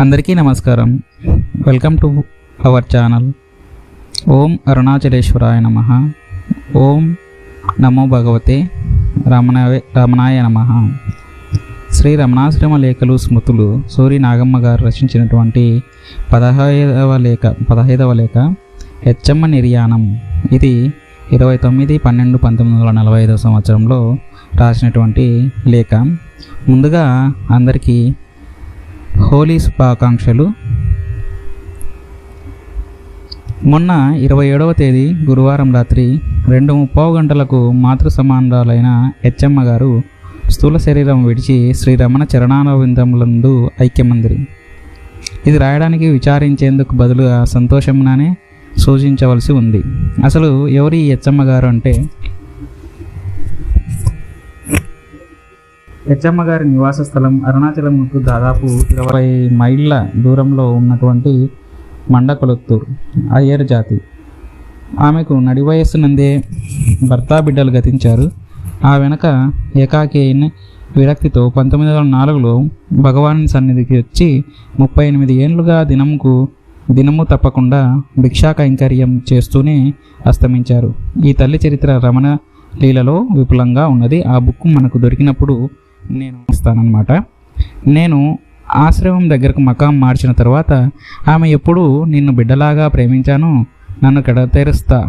అందరికీ నమస్కారం. Welcome to our channel. ఓం అరుణాచలేశ్వరాయ నమః. ఓం నమో భగవతే రమణాయ నమః. శ్రీ రమణాశ్రమ లేఖలు స్మృతులు సూరి నాగమ్మ గారు రచించినటువంటి 15వ లేఖ హెచ్చమ్మ నిర్యాణం. ఇది 29/12/1945 సంవత్సరంలో రాసినటువంటి లేఖ. ముందుగా అందరికీ హోలీ శుభాకాంక్షలు. మొన్న 27వ తేదీ గురువారం రాత్రి 2:30 గంటలకు మాతృ సమానురాలైన హెచ్చమ్మ గారు స్థూల శరీరం విడిచి శ్రీరమణ చరణారవిందములందు ఐక్యమందిరి. ఇది రాయడానికి విచారించేందుకు బదులుగా సంతోషంగానే సూచించవలసి ఉంది. అసలు ఎవరి హెచ్చమ్మ గారు అంటే, హెచ్చమ్మ గారి నివాస స్థలం అరుణాచలంకు దాదాపు 20 మైళ్ళ దూరంలో ఉన్నటువంటి మండకొలత్తూరు అయ్యర్ జాతి. ఆమెకు నడి వయస్సు నందే భర్త బిడ్డలు గతించారు. ఆ వెనక ఏకాకి అయిన విరక్తితో 1904లో భగవాన్ సన్నిధికి వచ్చి 38 ఏళ్లుగా దినము తప్పకుండా భిక్షా కైంకర్యం చేస్తూనే అస్తమించారు. ఈ తల్లి చరిత్ర రమణ లీలలో విపులంగా ఉన్నది. ఆ బుక్ మనకు దొరికినప్పుడు నేను ఇస్తానన్నమాట. నేను ఆశ్రమం దగ్గరకు మకాం మార్చిన తర్వాత ఆమె ఎప్పుడు నిన్ను బిడ్డలాగా ప్రేమించాను, నన్ను కడతెరుస్తా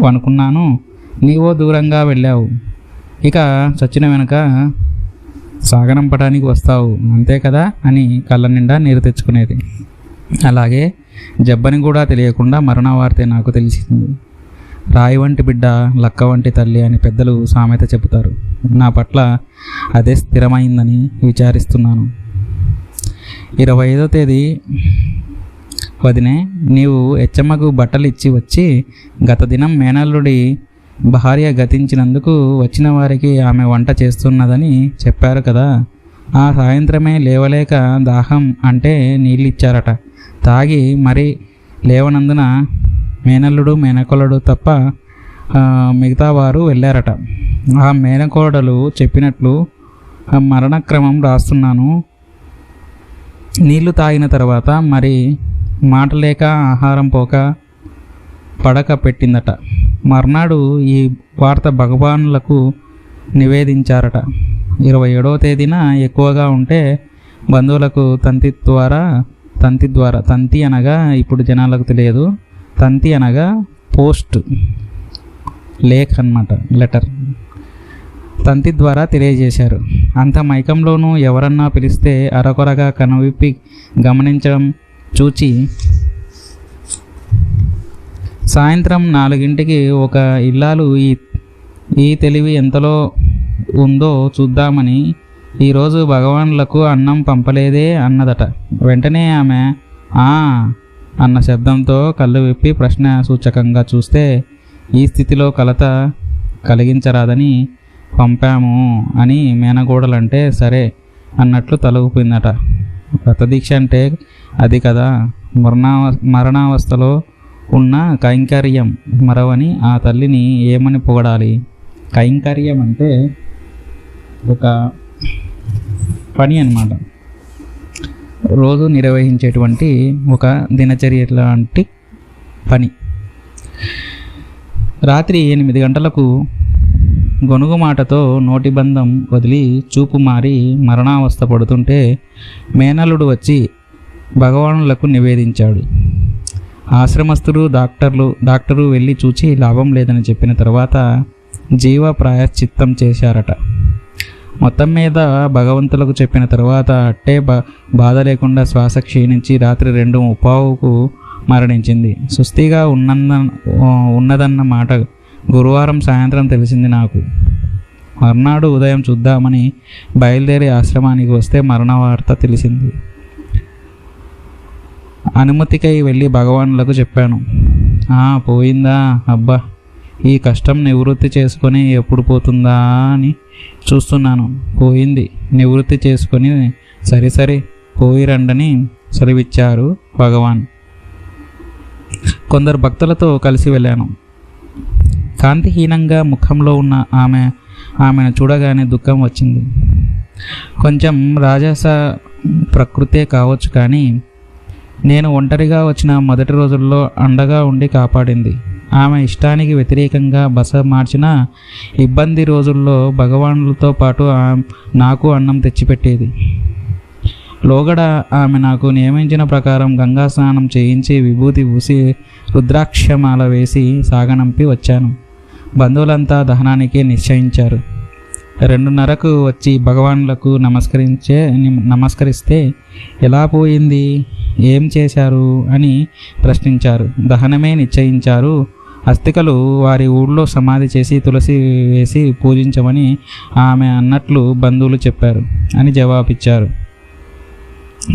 అనుకున్నాను, నీవో దూరంగా వెళ్ళావు, ఇక చచ్చిన వెనుక సాగనంపడానికి వస్తావు అంతే కదా అని కళ్ళ నిండా నీరు తెచ్చుకునేది. అలాగే జబ్బని కూడా తెలియకుండా మరణ వార్తే నాకు తెలిసింది. రాయి వంటి బిడ్డ లక్క వంటి తల్లి అని పెద్దలు సామెత చెబుతారు. నా పట్ల అదే స్థిరమైందని విచారిస్తున్నాను. 25వ తేదీ వదినే, నీవు హెచ్చమ్మకు బట్టలు ఇచ్చి వచ్చి గత దినం మేనల్లుడి భార్య గతించినందుకు వచ్చిన వారికి ఆమె వంట చేస్తున్నదని చెప్పారు కదా. ఆ సాయంత్రమే లేవలేక దాహం అంటే నీళ్ళు ఇచ్చారట. తాగి మరి లేవనందున మేనల్లుడు మేనకోడలు తప్ప మిగతా వారు వెళ్ళారట. ఆ మేనకోడలు చెప్పినట్లు మరణక్రమం రాస్తున్నాను. నీళ్లు తాగిన తర్వాత మరి మాట లేక ఆహారం పోక పడక పెట్టిందట. మర్నాడు ఈ వార్త భగవానులకు నివేదించారట. 27వ తేదీన ఎక్కువగా ఉంటే బంధువులకు తంతి ద్వారా తంతి అనగా ఇప్పుడు జనాలకు తెలియదు, తంతి అనగా పోస్ట్ లేఖ అన్నమాట, లెటర్. తంతి ద్వారా తెలియజేశారు. అంత మైకంలోనూ ఎవరన్నా పిలిస్తే అరకొరగా కనువిప్పి గమనించడం చూచి సాయంత్రం 4ంటికి ఒక ఇల్లాలు ఈ తెలివి ఎంతలో ఉందో చూద్దామని ఈరోజు భగవాన్లకు అన్నం పంపలేదే అన్నదట. వెంటనే ఆమె అన్న శబ్దంతో కళ్ళు విప్పి ప్రశ్న సూచకంగా చూస్తే ఈ స్థితిలో కలత కలిగించరాదని పంపాము అని మేనగోడలంటే సరే అన్నట్లు తల ఊపిందట. వ్రతదీక్ష అంటే అది కదా. మరణావస్థలో ఉన్న కైంకర్యం మరవని ఆ తల్లిని ఏమని పొగడాలి? కైంకర్యం అంటే ఒక పని అన్నమాట. రోజు నిర్వహించేటువంటి ఒక దినచర్య లాంటి పని. రాత్రి 8 గంటలకు గొనుగు మాటతో నోటిబంధం వదిలి చూపు మారి మరణావస్థ పడుతుంటే మేనల్లుడు భగవానులకు నివేదించాడు. ఆశ్రమస్థులు డాక్టరు వెళ్ళి చూచి లాభం లేదని చెప్పిన తర్వాత జీవ ప్రాయశ్చిత్తం చేశారట. మొత్తం మీద భగవంతులకు చెప్పిన తర్వాత అట్టే బాధ లేకుండా శ్వాస క్షీణించి రాత్రి 2:30కు మరణించింది. సుస్థిగా ఉన్నదన్న మాట గురువారం సాయంత్రం తెలిసింది నాకు. మర్నాడు ఉదయం చూద్దామని బయలుదేరి ఆశ్రమానికి వస్తే మరణ వార్త తెలిసింది. అనుమతికై వెళ్ళి భగవానులకు చెప్పాను. పోయిందా? అబ్బా, ఈ కష్టం నివృత్తి చేసుకొని ఎప్పుడు పోతుందా అని చూస్తున్నాను. పోయింది. నివృత్తి చేసుకొని సరి పోయిరండని సెలవిచ్చారు భగవాన్. కొందరు భక్తులతో కలిసి వెళ్ళాను. కాంతిహీనంగా ముఖంలో ఉన్న ఆమెను చూడగానే దుఃఖం వచ్చింది. కొంచెం ప్రకృతే కావచ్చు, కానీ నేను ఒంటరిగా వచ్చిన మొదటి రోజుల్లో అండగా ఉండి కాపాడింది. ఆమె ఇష్టానికి వ్యతిరేకంగా బస మార్చిన ఇబ్బంది రోజుల్లో భగవానులతో పాటు నాకు అన్నం తెచ్చిపెట్టేది. లోగడ ఆమె నాకు నియమించిన ప్రకారం గంగా స్నానం చేయించి విభూతి పూసి రుద్రాక్షమాల వేసి సాగనంపి వచ్చాను. బంధువులంతా దహనానికి నిశ్చయించారు. 2:30కు వచ్చి భగవానులకు నమస్కరిస్తే ఎలా పోయింది, ఏం చేశారు అని ప్రశ్నించారు. దహనమే నిశ్చయించారు. అస్థికలు వారి ఊళ్ళో సమాధి చేసి తులసి వేసి పూజించమని ఆమె అన్నట్లు బంధువులు చెప్పారు అని జవాబిచ్చారు.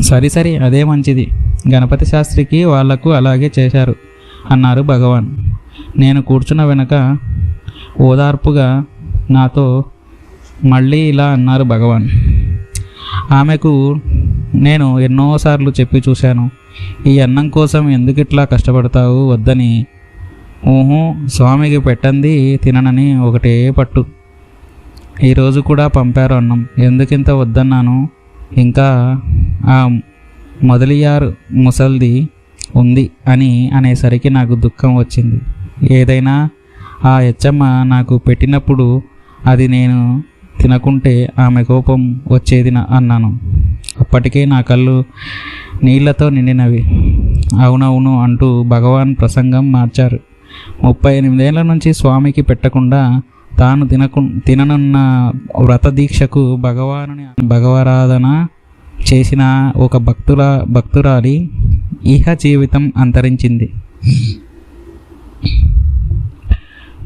సరి అదే మంచిది. గణపతి శాస్త్రికి వాళ్లకు అలాగే చేశారు అన్నారు భగవాన్. నేను కూర్చున్న వెనక ఓదార్పుగా నాతో మళ్ళీ ఇలా అన్నారు భగవాన్. ఆమెకు నేను ఎన్నోసార్లు చెప్పి చూశాను, ఈ అన్నం కోసం ఎందుకిట్లా కష్టపడతావు వద్దని. స్వామికి పెట్టంది తిననని ఒకటే పట్టు. ఈరోజు కూడా పంపారు అన్నం, ఎందుకింత వద్దన్నాను. ఇంకా ఆ మొదలియారు ముసల్ది ఉంది అని అనేసరికి నాకు దుఃఖం వచ్చింది. ఏదైనా ఆ హెచ్చమ్మ నాకు పెట్టినప్పుడు అది నేను తినకుంటే ఆమె కోపం వచ్చేది అన్నాను. అప్పటికే నా కళ్ళు నీళ్లతో నిండినవి. అవునవును అంటూ భగవాన్ ప్రసంగం మార్చారు. 38 ఏళ్ల నుంచి స్వామికి పెట్టకుండా తాను తిననున్న వ్రత దీక్షకు భగవరాధన చేసిన ఒక భక్తురాలి ఇహ జీవితం అంతరించింది.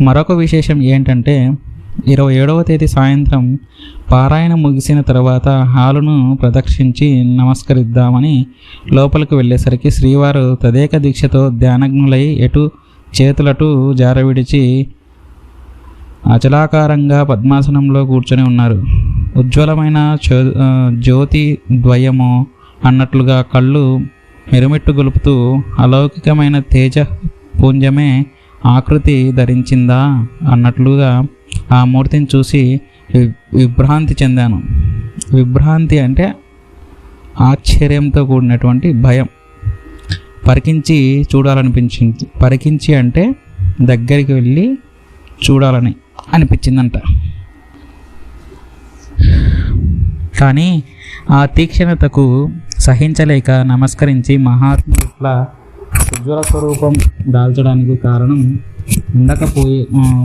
మరొక విశేషం ఏంటంటే 27వ తేదీ సాయంత్రం పారాయణ ముగిసిన తర్వాత హాలును ప్రదక్షించి నమస్కరిద్దామని లోపలికి వెళ్ళేసరికి శ్రీవారు తదేక దీక్షతో ధ్యానజ్ఞులై చేతులటు జారవిడిచి అచలాకారంగా పద్మాసనంలో కూర్చొని ఉన్నారు. ఉజ్వలమైన జ్యోతి ద్వయమో అన్నట్లుగా కళ్ళు మిరుమిట్టు గొలుపుతూ అలౌకికమైన తేజ పుంజమే ఆకృతి ధరించిందా అన్నట్లుగా ఆ మూర్తిని చూసి విభ్రాంతి చెందాను. విభ్రాంతి అంటే ఆశ్చర్యంతో కూడినటువంటి భయం. పరికించి చూడాలనిపించింది. పరికించి అంటే దగ్గరికి వెళ్ళి చూడాలని అనిపించిందంట. కానీ ఆ తీక్షణతకు సహించలేక నమస్కరించి మహాత్ముల ఉజ్వల స్వరూపం దాల్చడానికి కారణం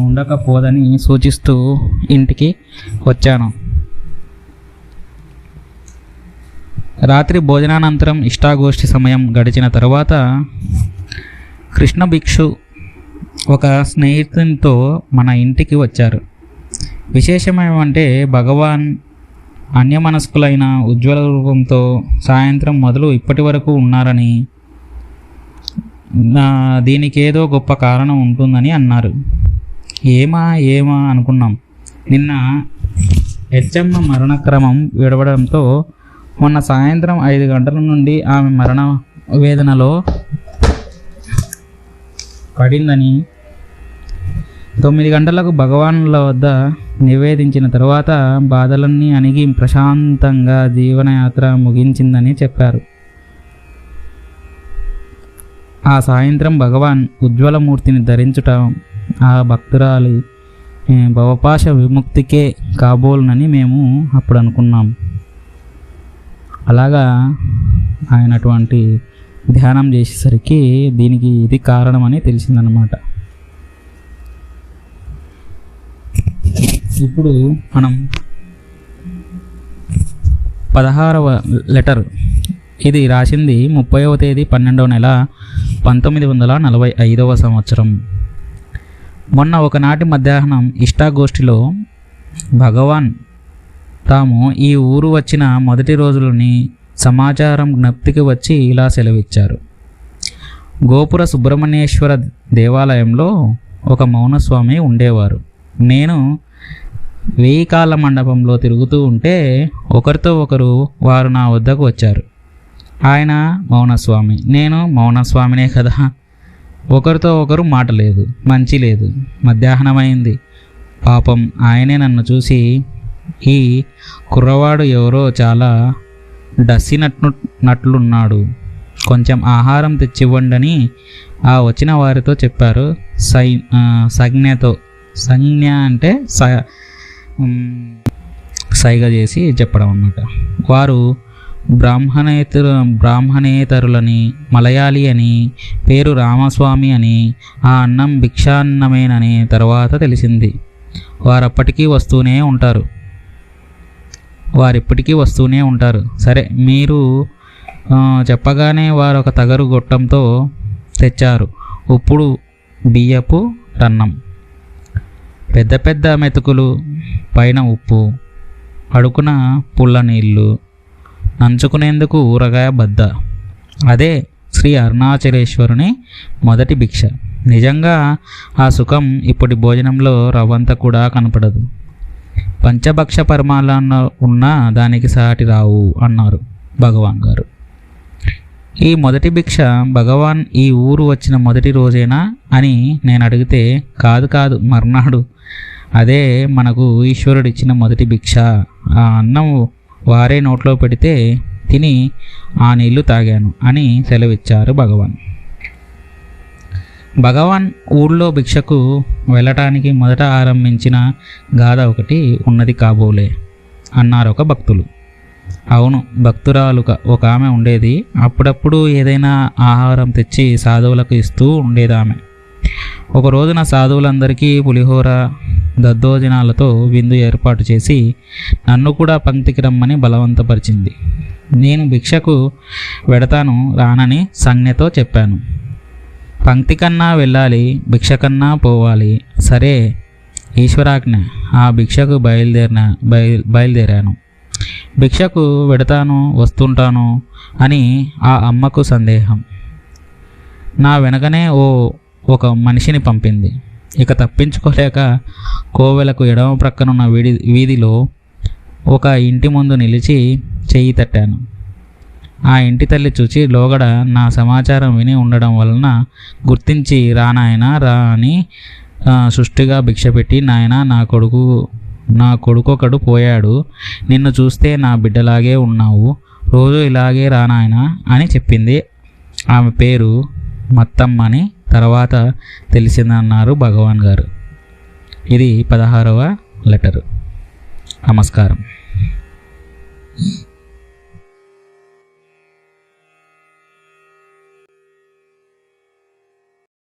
ఉండకపోదని సూచిస్తూ ఇంటికి వచ్చాను. రాత్రి భోజనానంతరం ఇష్టాగోష్ఠి సమయం గడిచిన తర్వాత కృష్ణ భిక్షు ఒక స్నేహితునితో మన ఇంటికి వచ్చారు. విశేషమేమంటే భగవాన్ అన్యమనస్కులైన ఉజ్వల రూపంతో సాయంత్రం మొదలు ఇప్పటి వరకు ఉన్నారని, దీనికేదో గొప్ప కారణం ఉంటుందని అన్నారు. ఏమా అనుకున్నాం. నిన్న హెచ్చమ్మ మరణక్రమం విడవడంతో మొన్న సాయంత్రం 5 గంటల నుండి ఆమె మరణ వేదనలో పడిందని, 9 గంటలకు భగవానుల వద్ద నివేదించిన తర్వాత బాధలన్నీ అణిగి ప్రశాంతంగా జీవనయాత్ర ముగించిందని చెప్పారు. ఆ సాయంత్రం భగవాన్ ఉజ్వలమూర్తిని ధరించుట ఆ భక్తురాలి భవపాశ విముక్తికే కాబోలునని మేము అప్పుడు అనుకున్నాం. అలాగా ఆయన అటువంటి ధ్యానం చేసేసరికి దీనికి ఇది కారణమని తెలిసిందనమాట. ఇప్పుడు మనం 16వ లెటర్. ఇది రాసింది 30వ తేదీ 12వ నెల 1945వ సంవత్సరం. మొన్న ఒకనాటి మధ్యాహ్నం ఇష్టాగోష్ఠిలో భగవాన్ తాము ఈ ఊరు వచ్చిన మొదటి రోజులని సమాచారం జ్ఞప్తికి వచ్చి ఇలా సెలవిచ్చారు. గోపుర సుబ్రహ్మణ్యేశ్వర దేవాలయంలో ఒక మౌనస్వామి ఉండేవారు. నేను 1000 కాళ్ళ మండపంలో తిరుగుతూ ఉంటే ఒకరితో ఒకరు వారు నా వద్దకు వచ్చారు. ఆయన మౌనస్వామి, నేను మౌనస్వామినే కదా. ఒకరితో ఒకరు మాట లేదు, మంచి లేదు. మధ్యాహ్నమైంది. పాపం ఆయనే నన్ను చూసి, ఈ కుర్రవాడు ఎవరో చాలా నట్లున్నాడు, కొంచెం ఆహారం తెచ్చివ్వండి ఆ వచ్చిన వారితో చెప్పారు. సంజ్ఞ అంటే సైగ చేసి చెప్పడం అన్నమాట. వారు బ్రాహ్మణేతరులని, మలయాళీ అని, పేరు రామస్వామి అని, ఆ అన్నం భిక్షాన్నమేనని తర్వాత తెలిసింది. వారెప్పటికీ వస్తూనే ఉంటారు. సరే, మీరు చెప్పగానే వారు ఒక తగరు గొట్టంతో తెచ్చారు. ఉప్పుడు బియ్యపు రన్నం, పెద్ద పెద్ద మెతుకులు, పైన ఉప్పు, అడుగున పుల్ల నీళ్ళు, నంచుకునేందుకు ఊరగాయ బద్ద. అదే శ్రీ అరుణాచలేశ్వరుని మొదటి భిక్ష. నిజంగా ఆ సుఖం ఇప్పటి భోజనంలో రవ్వంత కూడా కనపడదు. పంచభక్ష పరిమాణాలు ఉన్నా దానికి సాటి రావు అన్నారు భగవాన్ గారు. ఈ మొదటి భిక్ష భగవాన్ ఈ ఊరు వచ్చిన మొదటి రోజేనా అని నేను అడిగితే, కాదు మర్నాడు. అదే మనకు ఈశ్వరుడు ఇచ్చిన మొదటి భిక్ష. ఆ అన్నం వారే నోట్లో పెడితే తిని ఆ నీళ్లు తాగాను అని సెలవిచ్చారు భగవాన్ ఊళ్ళో భిక్షకు వెళ్ళటానికి మొదట ఆరంభించిన గాథ ఒకటి ఉన్నది కాబోలే అన్నారు ఒక భక్తులు. అవును, భక్తురాలు ఒక ఆమె ఉండేది. అప్పుడప్పుడు ఏదైనా ఆహారం తెచ్చి సాధువులకు ఇస్తూ ఉండేదామె. ఒక రోజున సాధువులందరికీ పులిహోర దద్దోజనాలతో విందు ఏర్పాటు చేసి నన్ను కూడా పంక్తికి రమ్మని బలవంతపరిచింది. నేను భిక్షకు వెడతాను రానని సంజ్ఞతో చెప్పాను. పంక్తి కన్నా వెళ్ళాలి, భిక్ష కన్నా పోవాలి. సరే, ఈశ్వరాజ్ఞ. ఆ భిక్షకు బయలుదేరాను. భిక్షకు వెడతాను, వస్తుంటాను అని ఆ అమ్మకు సందేహం. నా వెనకనే ఒక మనిషిని పంపింది. ఇక తప్పించుకోలేక కోవెలకు ఎడమ ప్రక్కనున్న వీధిలో ఒక ఇంటి ముందు నిలిచి చెయ్యి తట్టాను. ఆ ఇంటి తల్లి చూచి లోగడ నా సమాచారం విని ఉండడం వలన గుర్తించి, రా నాయనా రా అని సుష్టిగా భిక్ష పెట్టి, నాయనా నా కొడుకొకడు పోయాడు, నిన్ను చూస్తే నా బిడ్డలాగే ఉన్నావు, రోజు ఇలాగే రా నాయనా అని చెప్పింది. ఆమె పేరు మత్తమ్మ అని తర్వాత తెలిసిందన్నారు భగవాన్ గారు. ఇది 16వ లెటరు. నమస్కారం.